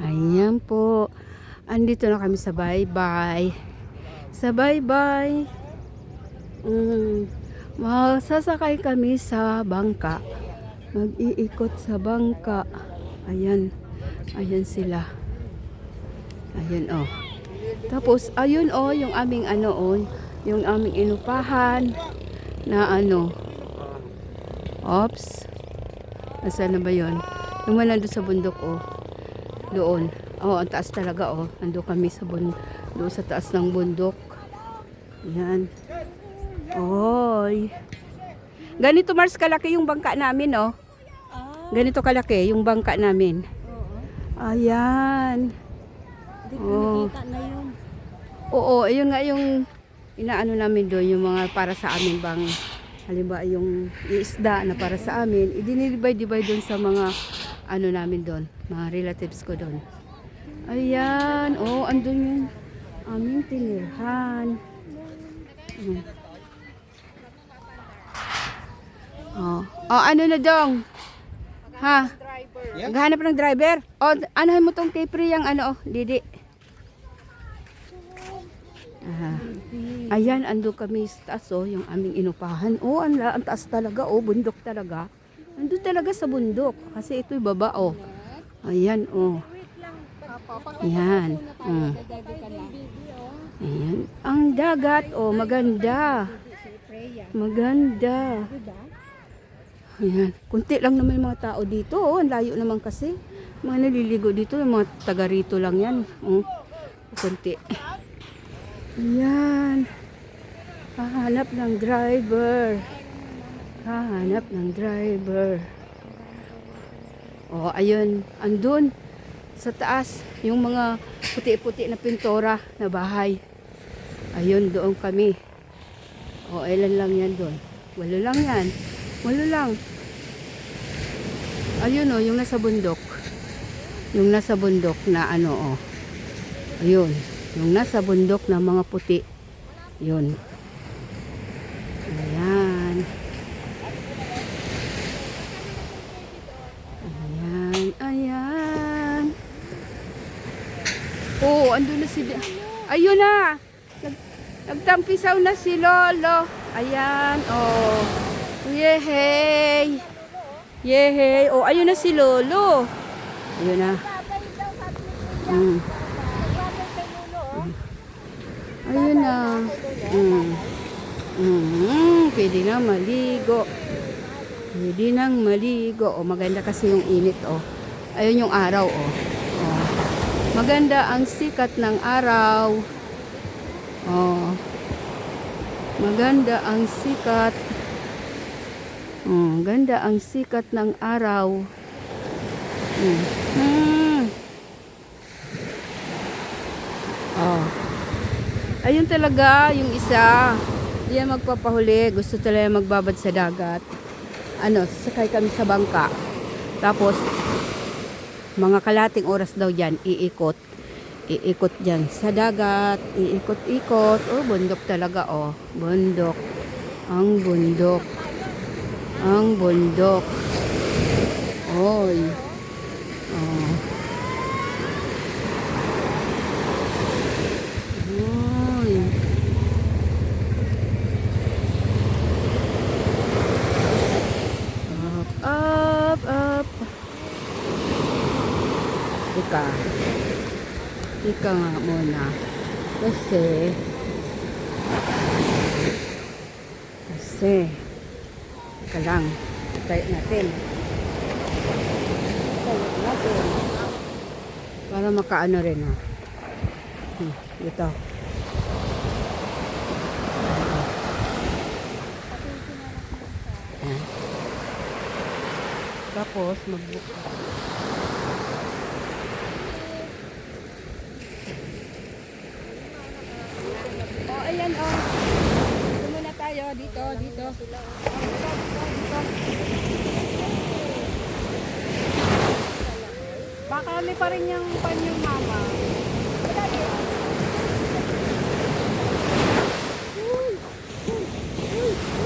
Ayan po. Andito na kami sa baybay. Sa baybay. Masasakay kami sa bangka. Mag-iikot sa bangka. Ayan. Ayan sila. Ayan oh. Tapos ayun oh, yung aming yung aming inupahan na Ops. Nasaan na ba yun? Yung wala doon sa bundok oh. Doon. Oh, ang taas talaga oh. Ando kami sa doon sa taas ng bundok. Yan. Oy. Ganito Mars kalaki yung bangka namin oh. Ganito kalaki yung bangka namin. Ayan. Hindi ko nakita na yun. Oo, ayun nga yung inaano namin doon, yung mga para sa amin bang halimbawa yung isda na para sa amin, idinidivide doon sa mga namin doon, mga relatives ko doon. Ayan, oh, andun yung aming tinirhan. Oh, ano na dong? Ha? Naghahanap ng driver? Oh, anahin mo tong Capri yung Didi. Ayan, ando kami sa taas oh, yung aming inupahan. Oh, ang taas talaga oh, bundok talaga. Ando talaga sa bundok kasi ito'y baba oh. Ayan oh. Ayan. Ayan. Ang dagat oh, maganda. Maganda. Ayan. Kunti lang naman yung mga tao dito oh, ang layo naman kasi. Mga naliligo dito, yung mga taga rito lang yan. Oh. Kunti. Ayan. Hahanap ng driver. Hahanap ng driver. Oh, ayun. Andun. Sa taas. Yung mga puti-puti na pintora na bahay. Ayun, doon kami. Oh, ilan lang yan doon. 8 lang yan. 8 lang. Ayun oh, yung nasa bundok. Yung nasa bundok na oh. Ayun. Yung nasa bundok na mga puti. Yun. Ayan. Ayan. Ayan. Oh, andun na si... Ayun na. Nagtampisaw na si Lolo. Ayan. Oh. Yehey. Yehey. Oh, ayun na si Lolo. Ayun na. Ayun na. Pwede na maligo. Pwede nang maligo. Oh, maganda kasi yung init oh. Ayun yung araw oh. Oh. Maganda ang sikat ng araw. Oh. Maganda ang sikat. Ganda ang sikat ng araw. Oh. Ayun talaga yung isa. Diyan magpapahuli. Gusto talaga magbabad sa dagat. Sasakay kami sa bangka. Tapos mga kalating oras daw diyan iikot. Iikot diyan sa dagat. Iikot-ikot. Oh, bundok talaga oh. Bundok. Ang bundok. Ang bundok. Oy. Oh. Ika nga muna kasi ika lang tayo natin para makaano rin ito tapos magbuka. Ayan oh. Dito muna tayo dito. Dito. Baka may pa rin yung panyong mama.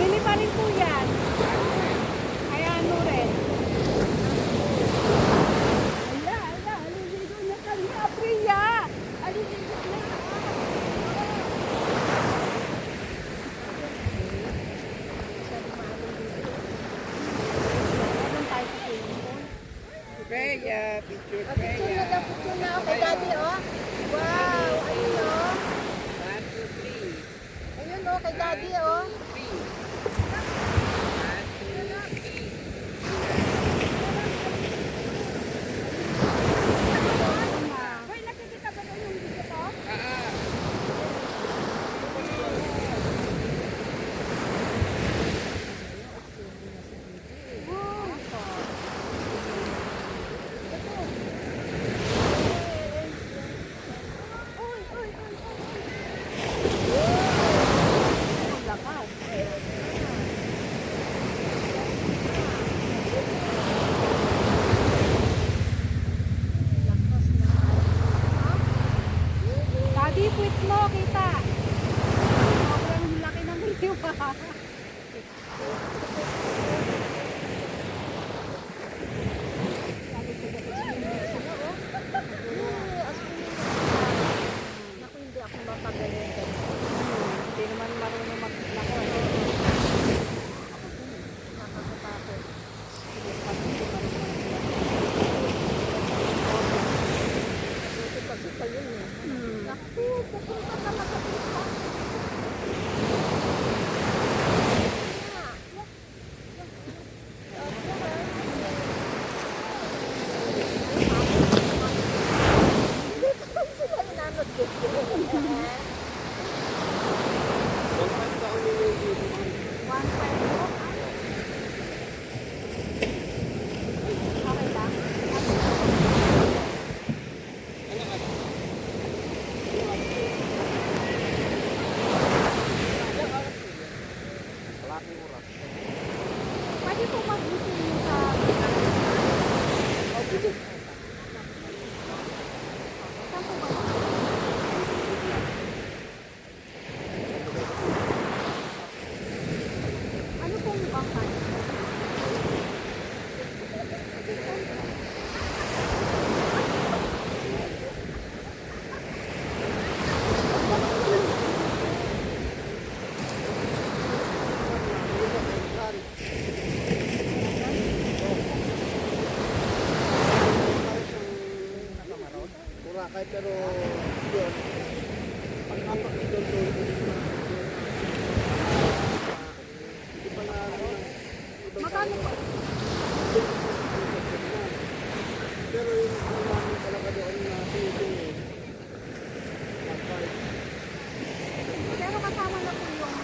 Lili pa rin po yan. Ayan mo rin. Ala, liligo na Picture na daw, picture na. Okay, daddy, oh. Wow, ayun, oh. Ayun, oh, kay daddy, oh. Hoy, nakikita ba doon yung video ko? Daddy, quit mo, kita. Sobrang laki ng video. Naku, hindi ako mapagaling. Hindi naman marunong maglako. Nakakatakot. Sige, pati ko marunong. Kasi pa yun eh. Naku, pupunta talaga dito. Hindi pa sila inanod dito. One time mo. Okay lang. Pwede po mag-meeting mo sa... Saan po ba? Ano pong bangkay? Boracay pero yun, pag-apak doon hindi pa na Magkano po? pero yung namin talaga doon na pwede Pero kasama na po yung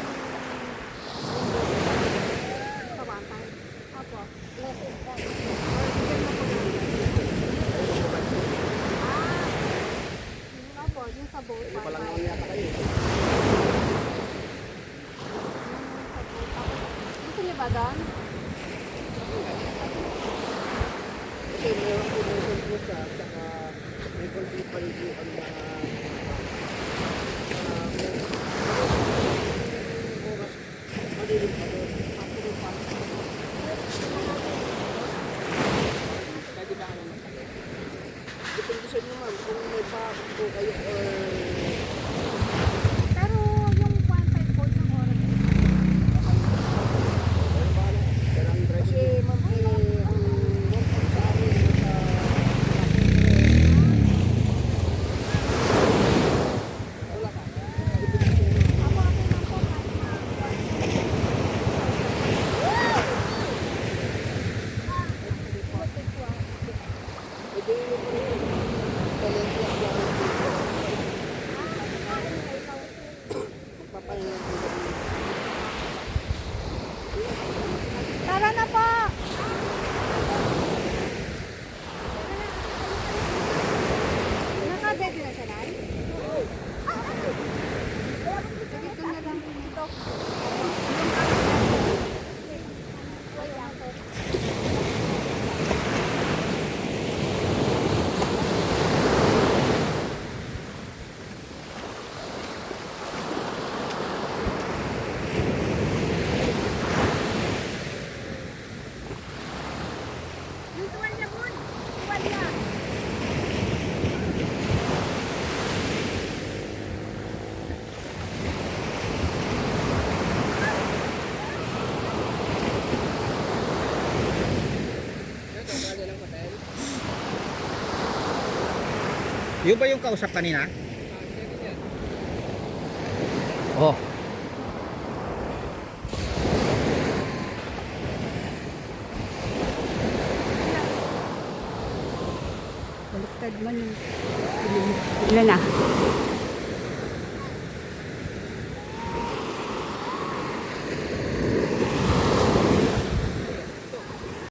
kawantay. Apo. Yung apo, yung sa boat. pa lang naman yata kayo. Gusto niyo ba doon? Kasi meron po ng computer at saka may konti pa rin ang mga oras malilim pa doon. Pwede ba kami magkakalit? Depende sa inyo ma'am, kung may pa po kayo or Pero yung kawantay po ng oras. kasi ma'am ang work sa amin sa wala ka. Apo, okay lang po. Pwede mo po rin. Talent lang lang. Magpapahinga po kami. Tara na po! Nakabed na siya, Nay? Sige, ito na lang dito. Yung ba yung kausap kanina? Oh. Baliktad man yun. Ilan na?